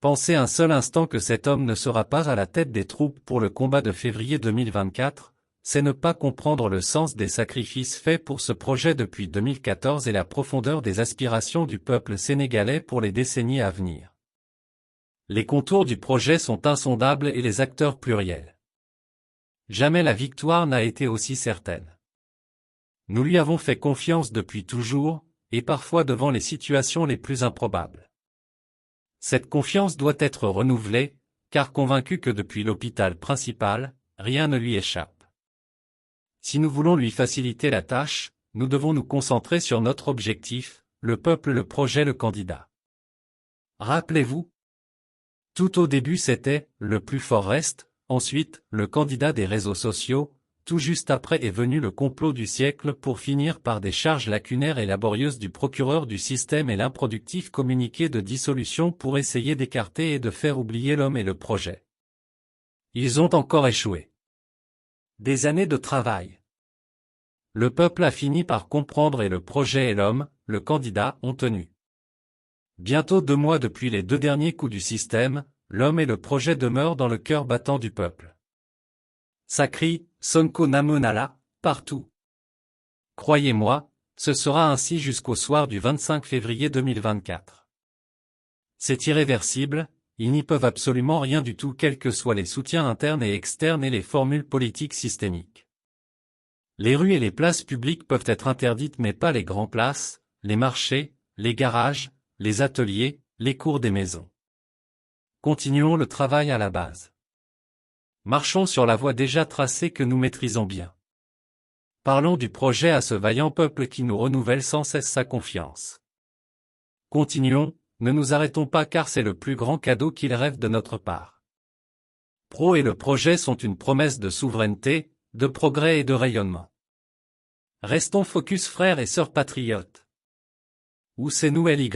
Pensez un seul instant que cet homme ne sera pas à la tête des troupes pour le combat de février 2024, c'est ne pas comprendre le sens des sacrifices faits pour ce projet depuis 2014 et la profondeur des aspirations du peuple sénégalais pour les décennies à venir. Les contours du projet sont insondables et les acteurs pluriels. Jamais la victoire n'a été aussi certaine. Nous lui avons fait confiance depuis toujours, et parfois devant les situations les plus improbables. Cette confiance doit être renouvelée, car convaincu que depuis l'hôpital principal, rien ne lui échappe. Si nous voulons lui faciliter la tâche, nous devons nous concentrer sur notre objectif, le peuple, le projet, le candidat. Rappelez-vous, tout au début c'était « le plus fort reste », ensuite « le candidat des réseaux sociaux », tout juste après est venu le complot du siècle pour finir par des charges lacunaires et laborieuses du procureur du système et l'improductif communiqué de dissolution pour essayer d'écarter et de faire oublier l'homme et le projet. Ils ont encore échoué. Des années de travail. Le peuple a fini par comprendre et le projet et l'homme, le candidat, ont tenu. Bientôt 2 mois depuis les 2 derniers coups du système, l'homme et le projet demeurent dans le cœur battant du peuple. Ça crie « Sonko Namonala » partout. Croyez-moi, ce sera ainsi jusqu'au soir du 25 février 2024. C'est irréversible, ils n'y peuvent absolument rien du tout quels que soient les soutiens internes et externes et les formules politiques systémiques. Les rues et les places publiques peuvent être interdites mais pas les grandes places, les marchés, les garages, les ateliers, les cours des maisons. Continuons le travail à la base. Marchons sur la voie déjà tracée que nous maîtrisons bien. Parlons du projet à ce vaillant peuple qui nous renouvelle sans cesse sa confiance. Continuons, ne nous arrêtons pas car c'est le plus grand cadeau qu'il rêve de notre part. Pro et le projet sont une promesse de souveraineté, de progrès et de rayonnement. Restons focus frères et sœurs patriotes. Où c'est nous LY.